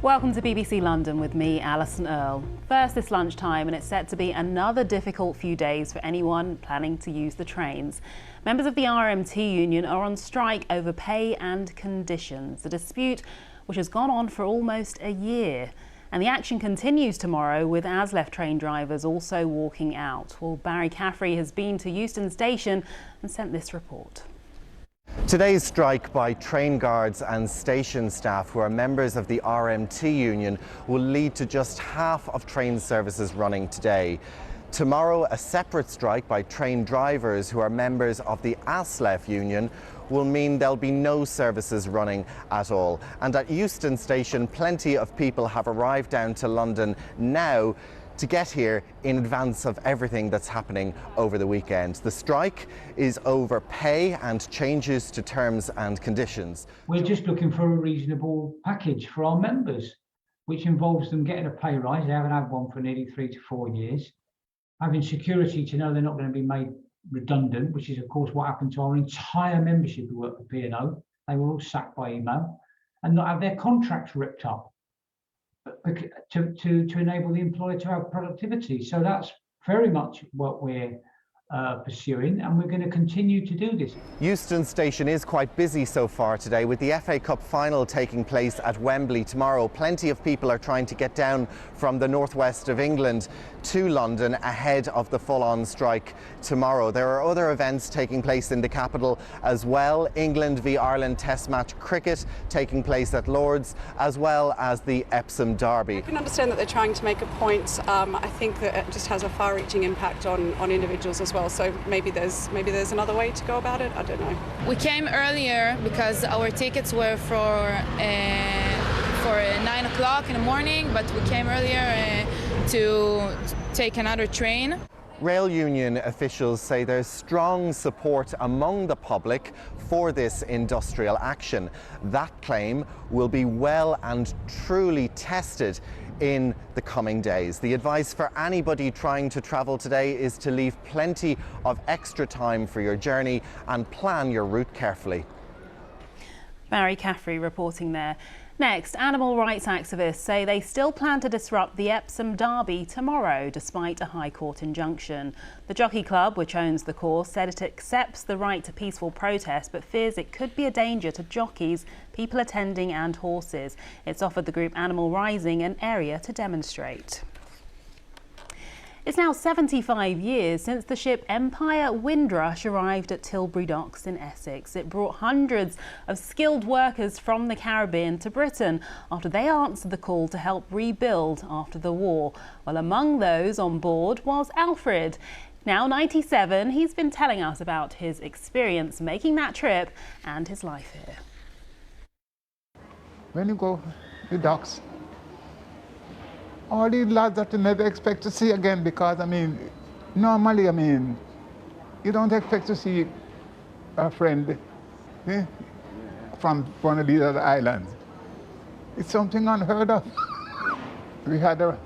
Welcome to BBC London with me, Alison Earle. First this lunchtime, and it's set to be another difficult few days for anyone planning to use the trains. Members of the RMT union are on strike over pay and conditions, a dispute which has gone on for almost a year. And the action continues tomorrow with ASLEF train drivers also walking out. Well, Barry Caffrey has been to Euston Station and sent this report. Today's strike by train guards and station staff who are members of the RMT union will lead to just half of train services running today. Tomorrow, a separate strike by train drivers who are members of the ASLEF union will mean there'll be no services running at all. And at Euston Station, plenty of people have arrived down to London now to get here in advance of everything that's happening over the weekend. The strike is over pay and changes to terms and conditions. We're just looking for a reasonable package for our members, which involves them getting a pay rise. They haven't had one for nearly 3 to 4 years. Having security to know they're not going to be made redundant, which is of course what happened to our entire membership who worked for P&O. They were all sacked by email, and not have their contracts ripped up to enable the employer to have productivity. So that's very much what we're pursuing, and we're going to continue to do this. Euston Station is quite busy so far today, with the FA Cup final taking place at Wembley tomorrow. Plenty of people are trying to get down from the northwest of England to London ahead of the full-on strike tomorrow. There are other events taking place in the capital as well. England v Ireland Test match cricket taking place at Lord's, as well as the Epsom Derby. I can understand that they're trying to make a point. I think that it just has a far-reaching impact on individuals as well. So maybe there's another way to go about it. I don't know. We came earlier because our tickets were for 9 o'clock in the morning, but we came earlier to take another train. Rail union officials say there's strong support among the public for this industrial action. That claim will be well and truly tested in the coming days. The advice for anybody trying to travel today is to leave plenty of extra time for your journey and plan your route carefully. Barry Caffrey reporting there. Next, animal rights activists say they still plan to disrupt the Epsom Derby tomorrow, despite a High Court injunction. The Jockey Club, which owns the course, said it accepts the right to peaceful protest, but fears it could be a danger to jockeys, people attending and horses. It's offered the group Animal Rising an area to demonstrate. It's now 75 years since the ship Empire Windrush arrived at Tilbury Docks in Essex. It brought hundreds of skilled workers from the Caribbean to Britain after they answered the call to help rebuild after the war. Well, among those on board was Alfred. Now 97, he's been telling us about his experience making that trip and his life here. When you go to docks, all these lads that you never expect to see again, because normally, you don't expect to see a friend from one of these other islands. It's something unheard of. We had a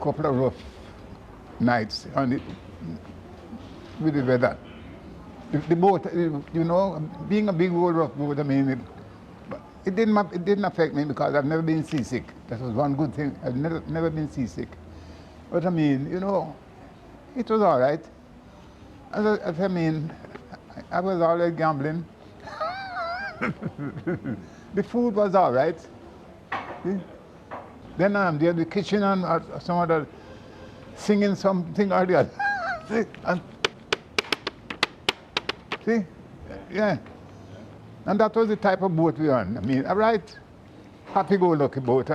couple of rough nights on it with the weather. The boat, being a big old rough boat, it didn't affect me because I've never been seasick. That was one good thing. I've never been seasick. But it was all right. I was always gambling. The food was all right. See? Then I'm there in the kitchen and some other singing something or the other. See? See? Yeah. And that was the type of boat we were on. A right happy-go-lucky boat,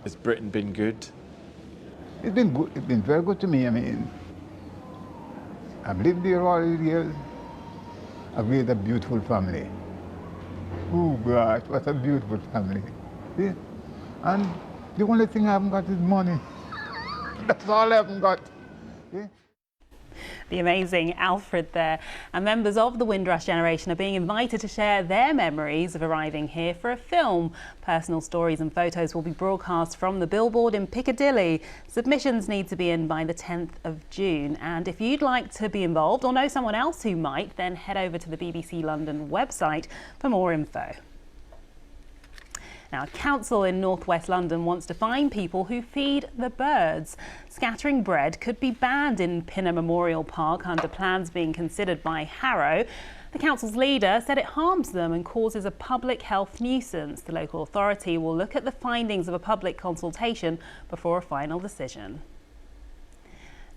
Has Britain been good? It's been good. It's been very good to me. I've lived here all these years. I've raised a beautiful family. Oh, gosh, what a beautiful family. See? And the only thing I haven't got is money. That's all I haven't got. See? The amazing Alfred there. And members of the Windrush Generation are being invited to share their memories of arriving here for a film. Personal stories and photos will be broadcast from the billboard in Piccadilly. Submissions need to be in by the 10th of June. And if you'd like to be involved or know someone else who might, then head over to the BBC London website for more info. Now, a council in northwest London wants to fine people who feed the birds. Scattering bread could be banned in Pinner Memorial Park under plans being considered by Harrow. The council's leader said it harms them and causes a public health nuisance. The local authority will look at the findings of a public consultation before a final decision.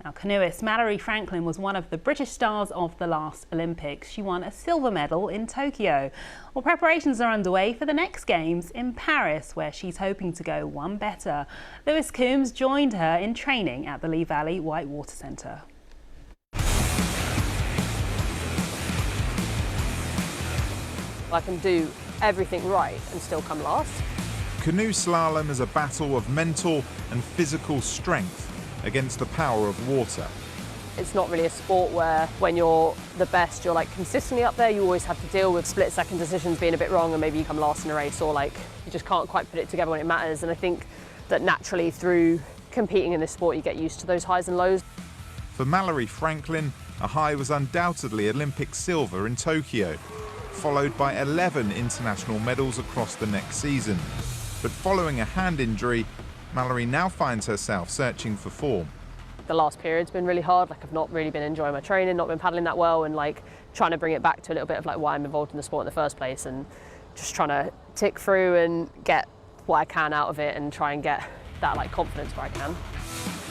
Now, canoeist Mallory Franklin was one of the British stars of the last Olympics. She won a silver medal in Tokyo. Well, preparations are underway for the next Games in Paris, where she's hoping to go one better. Lewis Coombs joined her in training at the Lee Valley Whitewater Centre. I can do everything right and still come last. Canoe slalom is a battle of mental and physical strength against the power of water. It's not really a sport where when you're the best, you're like consistently up there. You always have to deal with split-second decisions being a bit wrong and maybe you come last in a race, or like you just can't quite put it together when it matters. And I think that naturally through competing in this sport, you get used to those highs and lows. For Mallory Franklin, a high was undoubtedly Olympic silver in Tokyo, followed by 11 international medals across the next season. But following a hand injury, Mallory now finds herself searching for form. The last period's been really hard. Like I've not really been enjoying my training, not been paddling that well, and like trying to bring it back to a little bit of like why I'm involved in the sport in the first place, and just trying to tick through and get what I can out of it and try and get that like confidence where I can.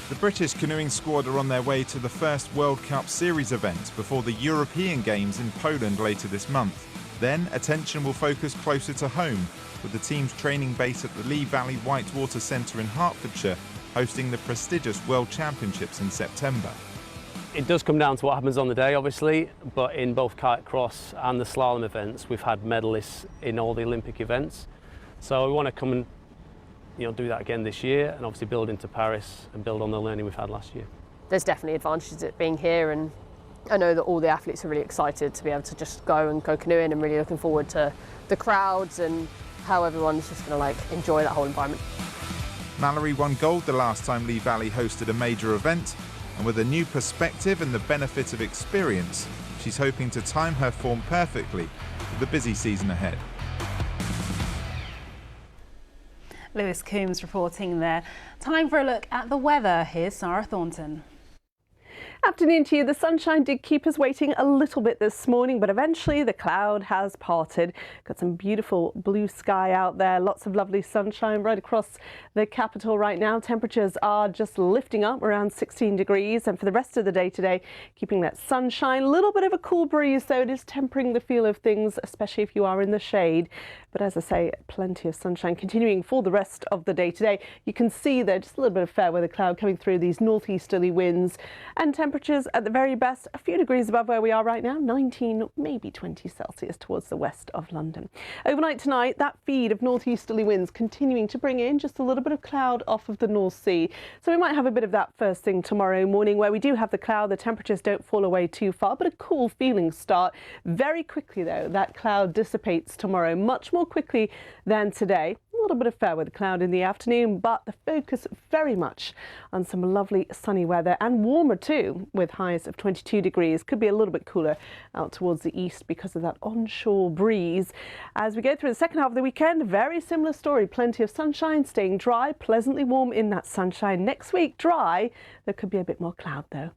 The British canoeing squad are on their way to the first World Cup Series event before the European Games in Poland later this month. Then attention will focus closer to home, with the team's training base at the Lee Valley Whitewater Centre in Hertfordshire hosting the prestigious World Championships in September. It does come down to what happens on the day, obviously, but in both kite cross and the slalom events, we've had medalists in all the Olympic events. So we want to come and do that again this year, and obviously build into Paris and build on the learning we've had last year. There's definitely advantages of being here, and I know that all the athletes are really excited to be able to just go canoeing, and really looking forward to the crowds and how everyone's just going to like enjoy that whole environment. Mallory won gold the last time Lee Valley hosted a major event, and with a new perspective and the benefit of experience, she's hoping to time her form perfectly for the busy season ahead. Lewis Coombs reporting there. Time for a look at the weather. Here's Sara Thornton. Afternoon to you. The sunshine did keep us waiting a little bit this morning, but eventually the cloud has parted. Got some beautiful blue sky out there, lots of lovely sunshine right across the capital right now. Temperatures are just lifting up around 16 degrees, and for the rest of the day today, keeping that sunshine. A little bit of a cool breeze, though. It is tempering the feel of things, especially if you are in the shade. But as I say, plenty of sunshine continuing for the rest of the day today. You can see there just a little bit of fair weather cloud coming through, these northeasterly winds, and temperatures at the very best a few degrees above where we are right now, 19, maybe 20 Celsius towards the west of London. Overnight tonight, that feed of northeasterly winds continuing to bring in just a little bit of cloud off of the North Sea. So we might have a bit of that first thing tomorrow morning, where we do have the cloud. The temperatures don't fall away too far, but a cool feeling start. Very quickly, though, that cloud dissipates tomorrow, much more quickly than today. A little bit of fair weather cloud in the afternoon, but the focus very much on some lovely sunny weather, and warmer too, with highs of 22 degrees. Could be a little bit cooler out towards the east because of that onshore breeze. As we go through the second half of the weekend, very similar story. Plenty of sunshine, staying dry, pleasantly warm in that sunshine. Next week, dry. There could be a bit more cloud though.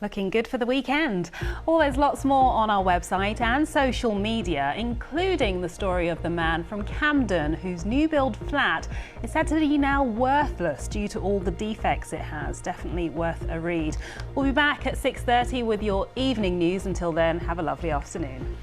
Looking good for the weekend. Well, there's lots more on our website and social media, including the story of the man from Camden whose new build flat is said to be now worthless due to all the defects it has. Definitely worth a read. We'll be back at 6:30 with your evening news. Until then, have a lovely afternoon.